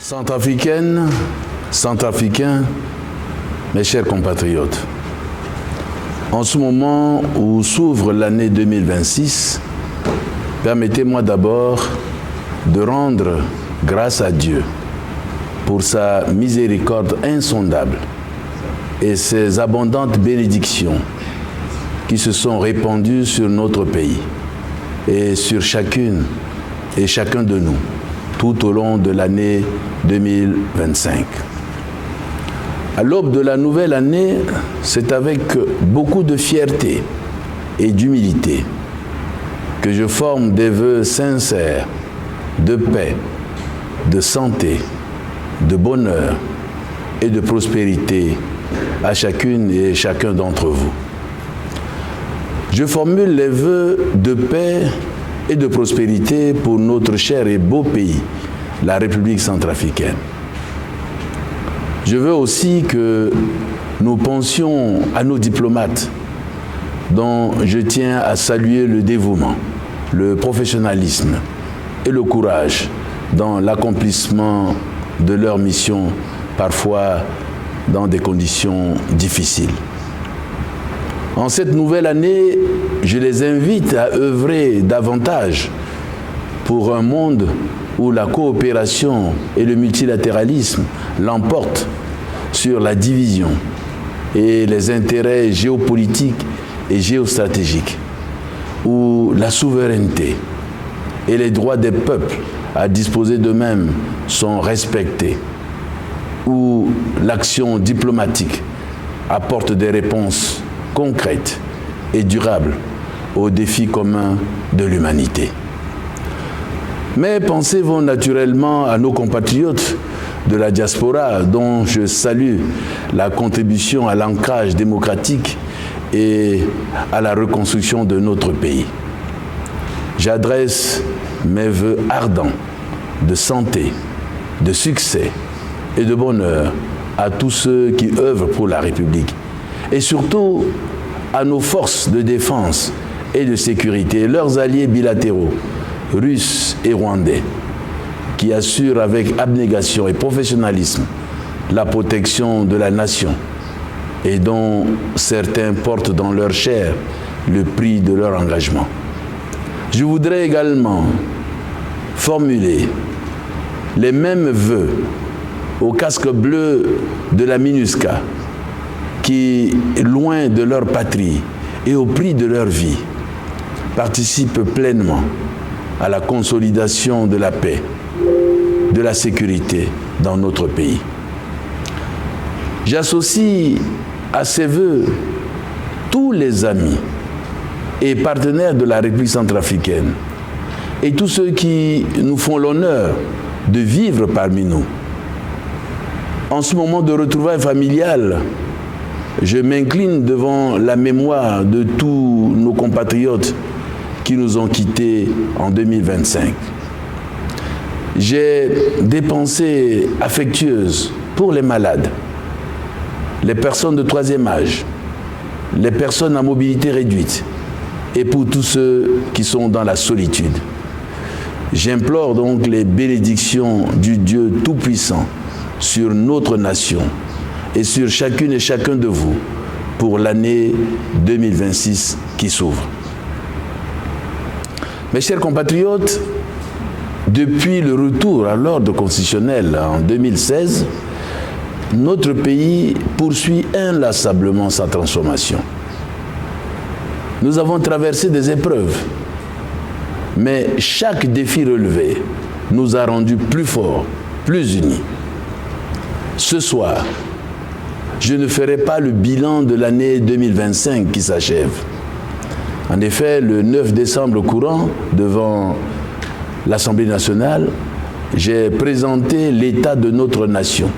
Centrafricaines, Centrafricains, mes chers compatriotes, en ce moment où s'ouvre l'année 2026, permettez-moi d'abord de rendre grâce à Dieu pour sa miséricorde insondable et ses abondantes bénédictions qui se sont répandues sur notre pays et sur chacune et chacun de nous tout au long de l'année 2025. À l'aube de la nouvelle année, c'est avec beaucoup de fierté et d'humilité que je forme des vœux sincères de paix, de santé, de bonheur et de prospérité à chacune et chacun d'entre vous. Je formule les vœux de paix et de prospérité pour notre cher et beau pays, la République centrafricaine. Je veux aussi que nous pensions à nos diplomates, dont je tiens à saluer le dévouement, le professionnalisme et le courage dans l'accomplissement de leur mission, parfois dans des conditions difficiles. En cette nouvelle année, je les invite à œuvrer davantage pour un monde où la coopération et le multilatéralisme l'emportent sur la division et les intérêts géopolitiques et géostratégiques, où la souveraineté et les droits des peuples à disposer d'eux-mêmes sont respectés, où l'action diplomatique apporte des réponses concrètes et durables aux défis communs de l'humanité. Mais pensez vont naturellement à nos compatriotes de la diaspora, dont je salue la contribution à l'ancrage démocratique et à la reconstruction de notre pays. J'adresse mes vœux ardents de santé, de succès et de bonheur à tous ceux qui œuvrent pour la République, et surtout à nos forces de défense et de sécurité, leurs alliés bilatéraux, russes et rwandais, qui assurent avec abnégation et professionnalisme la protection de la nation et dont certains portent dans leur chair le prix de leur engagement. Je voudrais également formuler les mêmes vœux aux casques bleus de la MINUSCA, qui, loin de leur patrie et au prix de leur vie, participent pleinement à la consolidation de la paix, de la sécurité dans notre pays. J'associe à ces vœux tous les amis et partenaires de la République centrafricaine et tous ceux qui nous font l'honneur de vivre parmi nous. En ce moment de retrouvailles familiales, je m'incline devant la mémoire de tous nos compatriotes qui nous ont quittés en 2025. J'ai des pensées affectueuses pour les malades, les personnes de troisième âge, les personnes à mobilité réduite et pour tous ceux qui sont dans la solitude. J'implore donc les bénédictions du Dieu Tout-Puissant sur notre nation et sur chacune et chacun de vous pour l'année 2026 qui s'ouvre. Mes chers compatriotes, depuis le retour à l'ordre constitutionnel en 2016, notre pays poursuit inlassablement sa transformation. Nous avons traversé des épreuves, mais chaque défi relevé nous a rendus plus forts, plus unis. Ce soir, je ne ferai pas le bilan de l'année 2025 qui s'achève. En effet, le 9 décembre courant, devant l'Assemblée nationale, j'ai présenté l'état de notre nation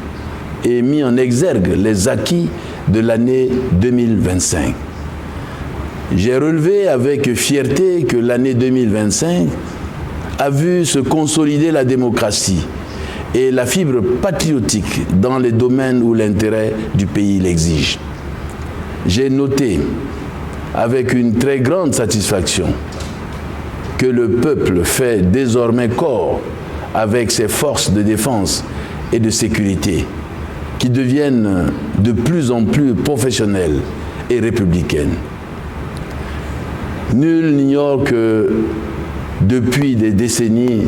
et mis en exergue les acquis de l'année 2025. J'ai relevé avec fierté que l'année 2025 a vu se consolider la démocratie et la fibre patriotique dans les domaines où l'intérêt du pays l'exige. J'ai noté avec une très grande satisfaction que le peuple fait désormais corps avec ses forces de défense et de sécurité qui deviennent de plus en plus professionnelles et républicaines. Nul n'ignore que depuis des décennies,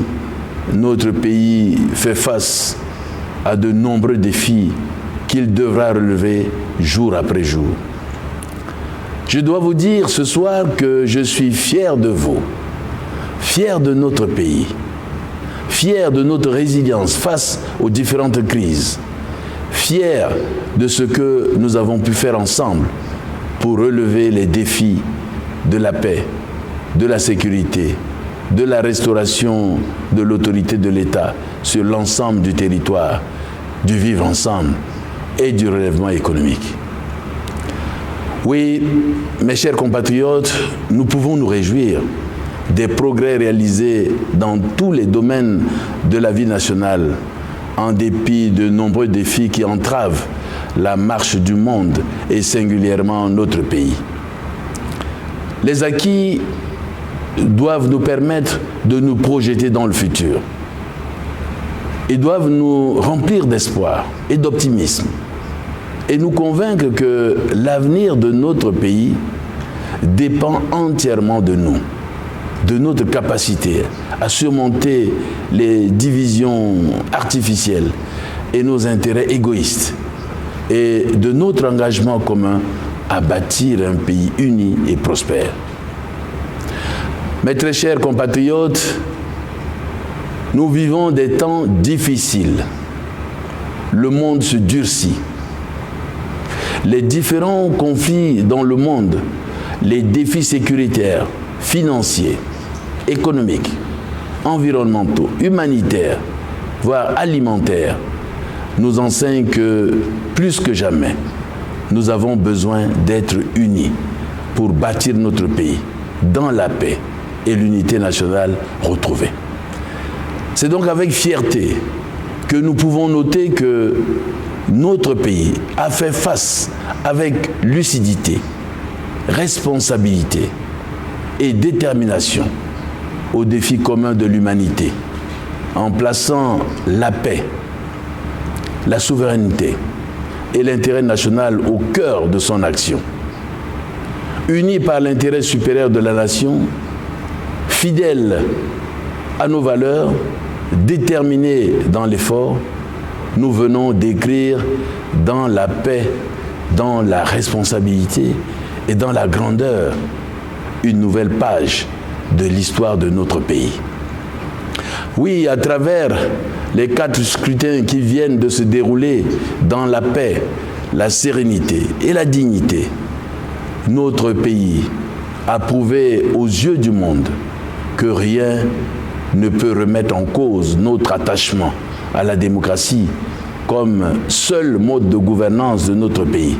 notre pays fait face à de nombreux défis qu'il devra relever jour après jour. Je dois vous dire ce soir que je suis fier de vous, fier de notre pays, fier de notre résilience face aux différentes crises, fier de ce que nous avons pu faire ensemble pour relever les défis de la paix, de la sécurité, de la restauration de l'autorité de l'État sur l'ensemble du territoire, du vivre ensemble et du relèvement économique. Oui, mes chers compatriotes, nous pouvons nous réjouir des progrès réalisés dans tous les domaines de la vie nationale, en dépit de nombreux défis qui entravent la marche du monde et singulièrement notre pays. Les acquis doivent nous permettre de nous projeter dans le futur. Ils doivent nous remplir d'espoir et d'optimisme et nous convaincre que l'avenir de notre pays dépend entièrement de nous, de notre capacité à surmonter les divisions artificielles et nos intérêts égoïstes et de notre engagement commun à bâtir un pays uni et prospère. Mes très chers compatriotes, nous vivons des temps difficiles. Le monde se durcit. Les différents conflits dans le monde, les défis sécuritaires, financiers, économiques, environnementaux, humanitaires, voire alimentaires, nous enseignent que, plus que jamais, nous avons besoin d'être unis pour bâtir notre pays dans la paix et l'unité nationale retrouvée. C'est donc avec fierté que nous pouvons noter que notre pays a fait face avec lucidité, responsabilité et détermination aux défis communs de l'humanité, en plaçant la paix, la souveraineté et l'intérêt national au cœur de son action. Unis par l'intérêt supérieur de la nation, fidèles à nos valeurs, déterminés dans l'effort, nous venons d'écrire dans la paix, dans la responsabilité et dans la grandeur une nouvelle page de l'histoire de notre pays. Oui, à travers les 4 scrutins qui viennent de se dérouler dans la paix, la sérénité et la dignité, notre pays a prouvé aux yeux du monde que rien ne peut remettre en cause notre attachement à la démocratie comme seul mode de gouvernance de notre pays.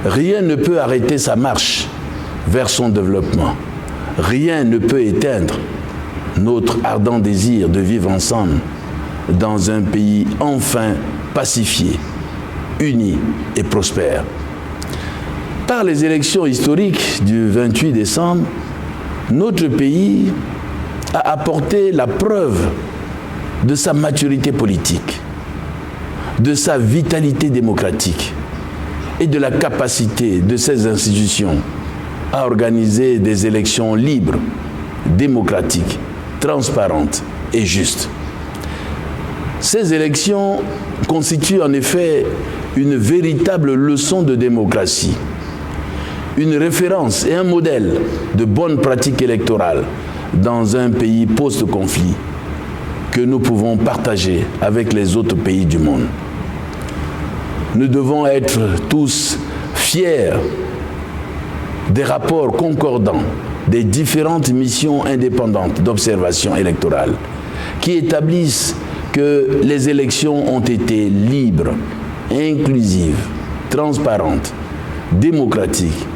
Rien ne peut arrêter sa marche vers son développement. Rien ne peut éteindre notre ardent désir de vivre ensemble dans un pays enfin pacifié, uni et prospère. Par les élections historiques du 28 décembre, notre pays a apporté la preuve de sa maturité politique, de sa vitalité démocratique et de la capacité de ses institutions à organiser des élections libres, démocratiques, transparentes et justes. Ces élections constituent en effet une véritable leçon de démocratie, une référence et un modèle de bonne pratique électorale dans un pays post-conflit que nous pouvons partager avec les autres pays du monde. Nous devons être tous fiers des rapports concordants des différentes missions indépendantes d'observation électorale qui établissent que les élections ont été libres, inclusives, transparentes, démocratiques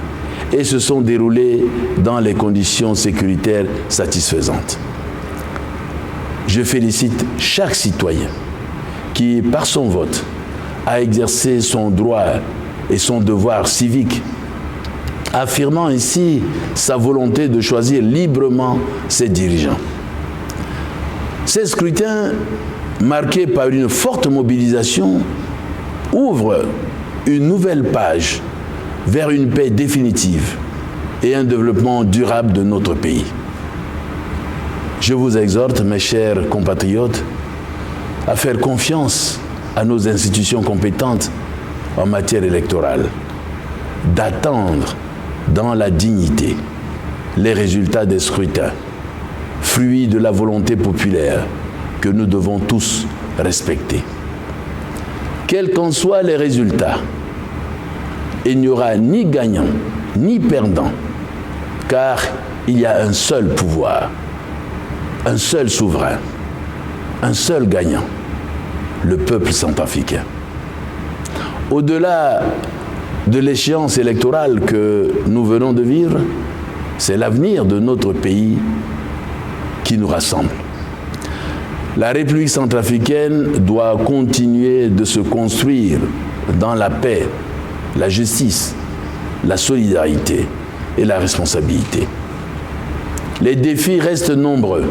et se sont déroulées dans les conditions sécuritaires satisfaisantes. Je félicite chaque citoyen qui, par son vote, a exercé son droit et son devoir civique, affirmant ainsi sa volonté de choisir librement ses dirigeants. Ces scrutins marquée par une forte mobilisation, ouvre une nouvelle page vers une paix définitive et un développement durable de notre pays. Je vous exhorte, mes chers compatriotes, à faire confiance à nos institutions compétentes en matière électorale, d'attendre dans la dignité les résultats des scrutins, fruits de la volonté populaire que nous devons tous respecter. Quels qu'en soient les résultats, il n'y aura ni gagnant ni perdant, car il y a un seul pouvoir, un seul souverain, un seul gagnant, le peuple centrafricain. Au-delà de l'échéance électorale que nous venons de vivre, c'est l'avenir de notre pays qui nous rassemble. La République centrafricaine doit continuer de se construire dans la paix, la justice, la solidarité et la responsabilité. Les défis restent nombreux,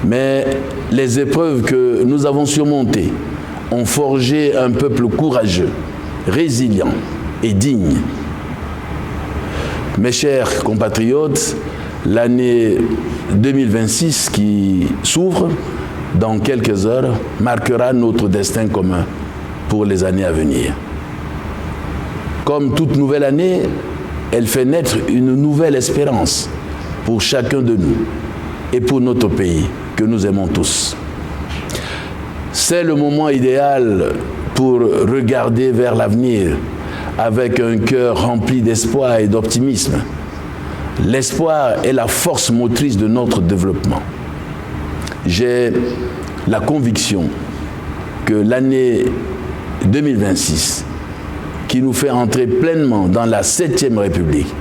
mais les épreuves que nous avons surmontées ont forgé un peuple courageux, résilient et digne. Mes chers compatriotes, l'année 2026 qui s'ouvre dans quelques heures marquera notre destin commun pour les années à venir. Comme toute nouvelle année, elle fait naître une nouvelle espérance pour chacun de nous et pour notre pays que nous aimons tous. C'est le moment idéal pour regarder vers l'avenir avec un cœur rempli d'espoir et d'optimisme. L'espoir est la force motrice de notre développement. J'ai la conviction que l'année 2026, qui nous fait entrer pleinement dans la 7e République,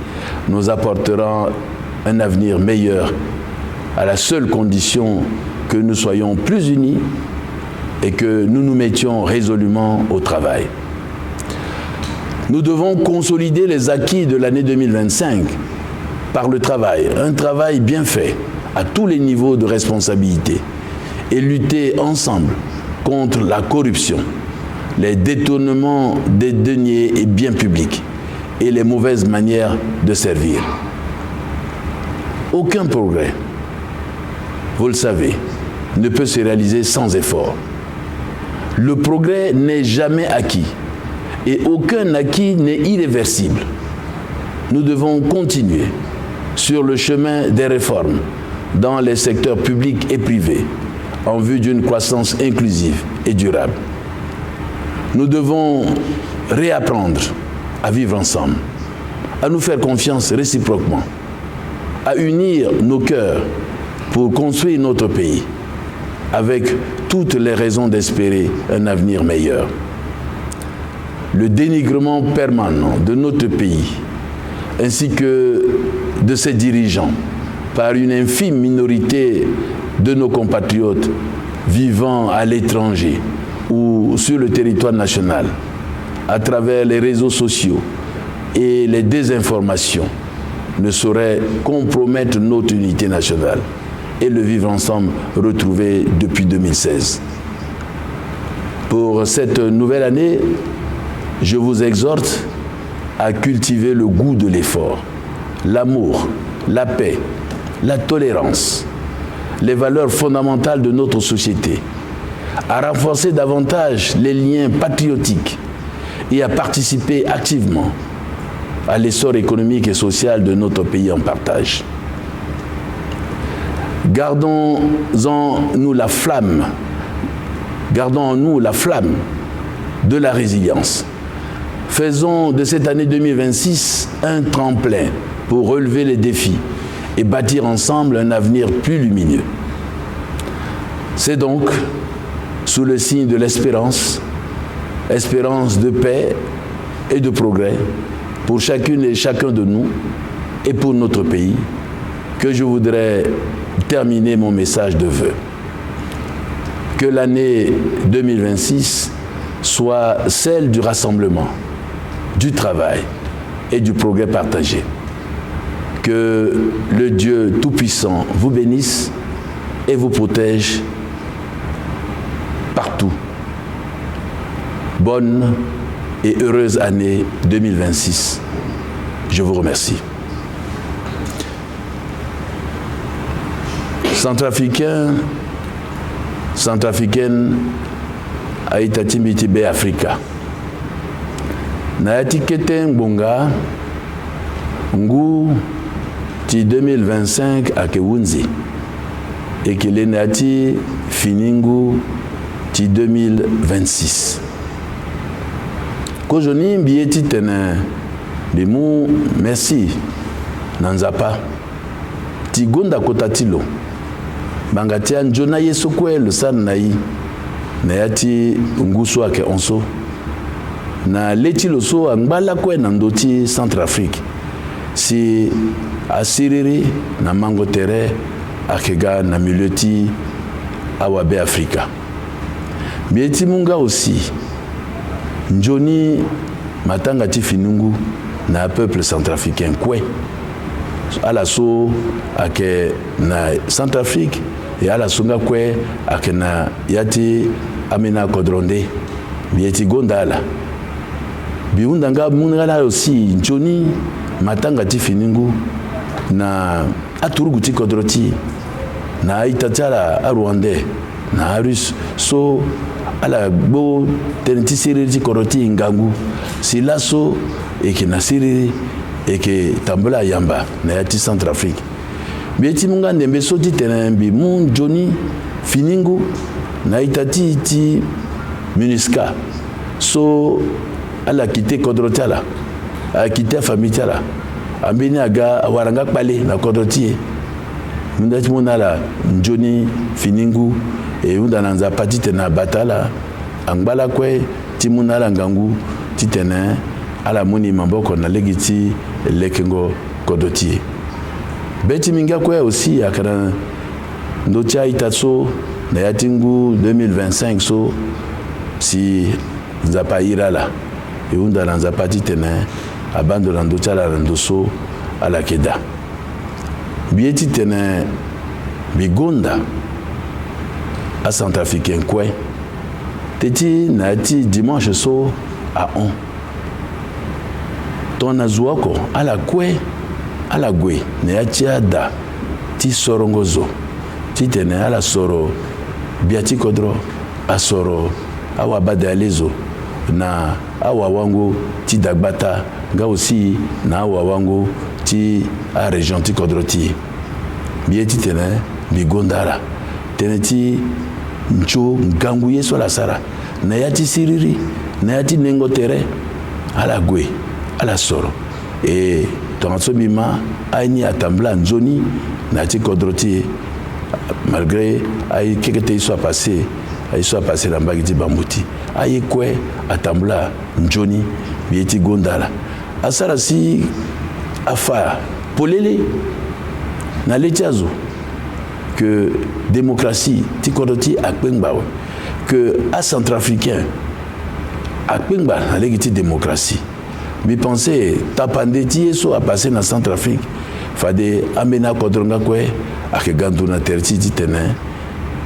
nous apportera un avenir meilleur à la seule condition que nous soyons plus unis et que nous nous mettions résolument au travail. Nous devons consolider les acquis de l'année 2025 par le travail, un travail bien fait à tous les niveaux de responsabilité et lutter ensemble contre la corruption, les détournements des deniers et biens publics et les mauvaises manières de servir. Aucun progrès, vous le savez, ne peut se réaliser sans effort. Le progrès n'est jamais acquis et aucun acquis n'est irréversible. Nous devons continuer sur le chemin des réformes dans les secteurs publics et privés en vue d'une croissance inclusive et durable. Nous devons réapprendre à vivre ensemble, à nous faire confiance réciproquement, à unir nos cœurs pour construire notre pays avec toutes les raisons d'espérer un avenir meilleur. Le dénigrement permanent de notre pays ainsi que de ses dirigeants par une infime minorité de nos compatriotes vivant à l'étranger ou sur le territoire national, à travers les réseaux sociaux et les désinformations, ne saurait compromettre notre unité nationale et le vivre ensemble retrouvé depuis 2016. Pour cette nouvelle année, je vous exhorte à cultiver le goût de l'effort, l'amour, la paix, la tolérance, les valeurs fondamentales de notre société, à renforcer davantage les liens patriotiques et à participer activement à l'essor économique et social de notre pays en partage. Gardons en nous la flamme de la résilience. Faisons de cette année 2026 un tremplin pour relever les défis et bâtir ensemble un avenir plus lumineux. C'est donc sous le signe de l'espérance, espérance de paix et de progrès pour chacune et chacun de nous et pour notre pays, que je voudrais terminer mon message de vœux. Que l'année 2026 soit celle du rassemblement, du travail et du progrès partagé. Que le Dieu Tout-Puissant vous bénisse et vous protège partout. Bonne et heureuse année 2026. Je vous remercie. Centrafricaine, Aïtati Mitibe Africa. Naïti Keten Bonga, Ngou, ti 2025 à Kewunzi. Et que les Nati Finingu, ti 2026. Kojoni Bieti Tene, Bimou, merci, Nanzapa. Ti Gonda Kotatilo. Bangatia Njona Yesokwe, le San Naï, Nayati Nguso Ake Onso. Na leti loso Angbala Kwe Nandoti Centrafrique. Si Asiriri, na Mangotere, Akega, na Mileti, Awabe Africa. Bieti Munga aussi. Njoni Matanga Tifinungu, na peuple centrafricain. Kwe. À la so, ake na Centrafrique, et à la songa kwe, ake na yati amena kodronde, bieti gondala. Biundanga munala aussi, Njoni Matanga Tifiningu, na aturuguti kodroti, na itatala a Rwandais, na Russe, so à la bo tenenti siriri kodroti ngangu, si la so, et que na siriri, et que Tambola Yamba, Nayati Centrafrique. Bieti Munga Ndembeso ti tenembi, Mun Johnny Finingu, Naitati ti Munisca. So, elle a quitté Kodrotiala, a quitté Famitiala. Ambini aga, Waranga Pale, na Kodrotie. Mundati Munala, Johnny Finingu, et Undananza Pati Tena Batala, Angbala Kwe, Timunala Ngangu, Titene, à la Moni Mamboko, na Legiti, Lekengo Kodotie. Beti Minga Kwe aussi, à Karan Ndotia Itatso, Nayatingu 2025, so, si Zapa Irala, et Unda Zapati Tene, Abando Landotia la Randoso, à la Keda. Bieti Tene, Bigonda, à Centrafricain Kwe, Teti Nayati dimanche so, à on. Ton azuako ala kwe ala gwe ne achiada ti sorongozo ti tene ala soro biati kodro asoro awa badalezo na awa wango ti dagbata nga aussi na awa wango ti a région ti kodro ti bieti tene bigondara tene ti ncho ngangu yeso la sara na yati siriri na yati nengotere ala gwe ala soro et tongaso bima aini atambla nzoni na ti kodroti malgré ai kekete soit passé la mbagiti bambuti ai kwe atambla nzoni bieti gondala asara si afa polele na letiazo que démocratie ti kodroti akpengba que a centrafricain akpengba na legiti démocratie. Mais pensez, tapandeti so a passé dans Centrafrique, fade amena kodronga kwe, ake ganduna terti titene,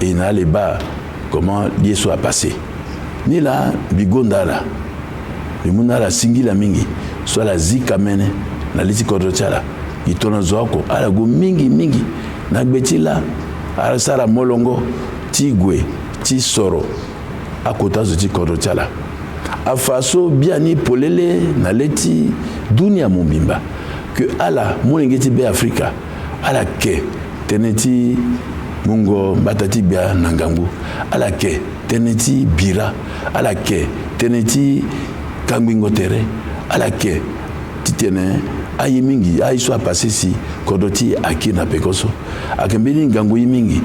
et na les bas, comment l'yeso a passé. Ni la, bigondala, bimuna singi la mingi, soit la zika mene, na liti kodrochala, itona zoako, ala go mingi, na gbeti la, ala sara molongo, ti gwe, ti soro, akota zo ti kodrochala. Afaso biani polele na leti dunia mubimba que ala mulengeti be Afrika ala ke teneti mungo batati bia nangangu ala ke teneti bira ala ke teneti kangwingo tere ala ke titene ayi mingi ayi so passé si kodoti akina pekoso akembeni ngangu yimingi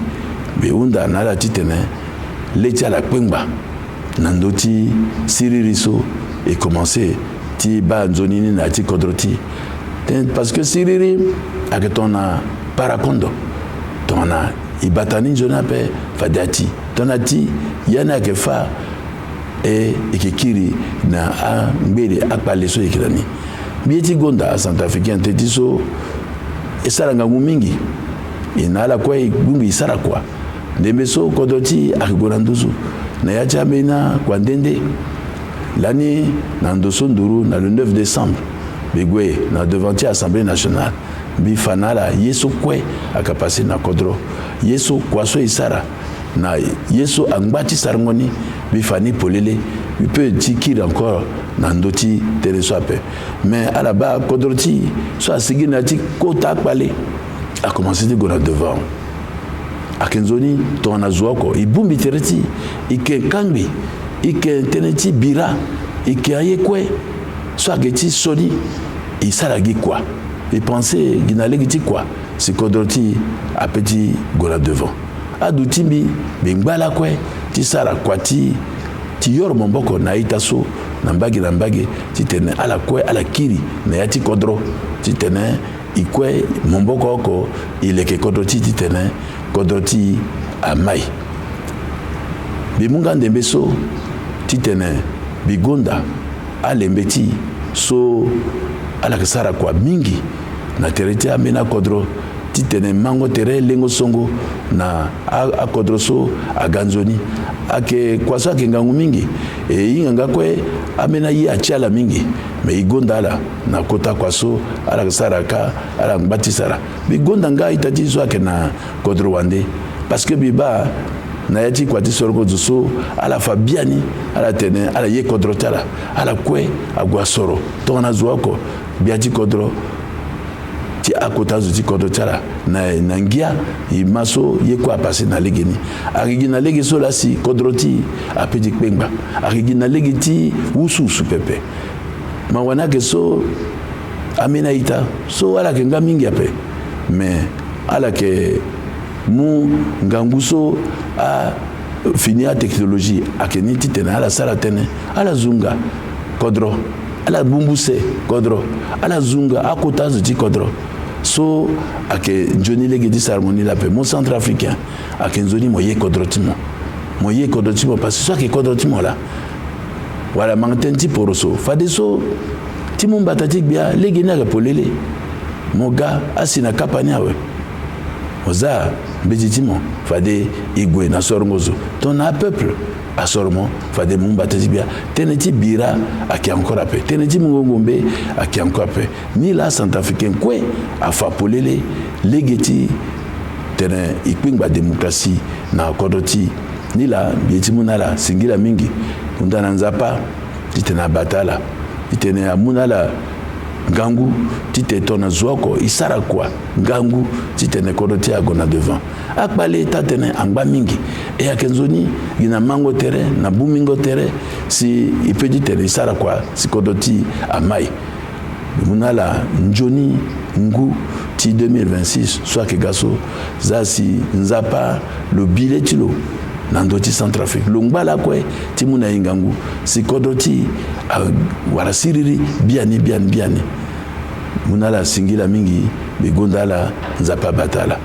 beunda na la titene leti ala kwengba Nandoti Siririso et commencer ti ba nzonini na ti kodroti parce que Siriri avec ton parakondo ton ibatani nzona pe fadati ton ati yana ke fa et ekikiri na ngbele akpale so ekilani bieti gonda Centrafricain tetiso esalanga mingi inala kwa ngumbi isara kwa ndembeso kodoti akigonanduzu na ya jamena kwa ndende l'année na ndoso nduru na le 9 décembre bigwe na devant l'Assemblée nationale bi fanala yeso kwe akapasi na kodro yeso kwaso isara na yeso angbati sarngoni bi fani polele bi peut tikir encore na ndoti teresoape mais à la bas kodroti so asigi na ti kota akpale a commencé de gona devant akenzoni to na zuoko ibumbi tereti ike kambi ike teneti bira ike ayekwe so ageti soni isalagi quoi il pensait ginalegi quoi c'est kodroti a petit gona devant adutimbi bengbala kwe ti sara kwati ti yor momboko na itaso na mbage ti tene ala kwe ala kiri na yati kodro ti tene ikwe momboko oko ileke kodro ti tene kodro ti amai bimunga ndembe so ti tene bigonda alembeti so ala kasara kwa mingi na tereti amena kodro ti tene mango tere lengo songo na akodro so aganzoni ake kwaso ake ngangu mingi inganga kwe amena yi achala mingi me igonda ala na kota kwaso ala kasaraka ala ngbatisara bigonda nga itati so ake na kodro wande parce que biba na yati kwati soroko so ala fabiani ala tene ala ye kodro tala ala kwe agwa soro to na zuako biati kodro ti akota zuti kodro tala na ngia imaso ye kwa passer na legeni arigi na legi so la si kodro ti apedi kpengba arigi na legi ti usu pepe ma wana ke so amena ita so ala ke ngamingi ape mais ala ke mu nganguso a fini a technologie akeni ti tene ala sala tene ala zunga kodro ala bumbuse kodro ala zunga akota zuti kodro so ake njoni legi di harmonie la pe mon centre africain ake njoni moye kodrotimo parce que so ake kodrotimo la wala mangtenti poroso fade so timo mbatati bia legi na polele moga asina kapani awe oza mbejitimo fade igwe na sorongozo ton a peuple a sormo fade mumba tezibia teneti bira aki encore ape teneti mungombe aki encore ape ni la centrafricain kwe afa polele legeti tene ikpingba démocratie na kodoti ni la bietimu la singila mingi undana nzapa titena batala titene amunala ngangu tite tona zuoko isara kwa ngangu titene kodoti agona devant akbale tatene angba mingi e akenzoni gina mango tere na bumingo tere si ipedi tere isara kwa si kodoti amai munala njoni ngu ti 2026 soit ke gaso zasi nzapa lo biletilo nandoti Centrafrique longbala kwe timuna ingangu si kodoti wala siriri biani munala singila mingi bigondala nzapa batala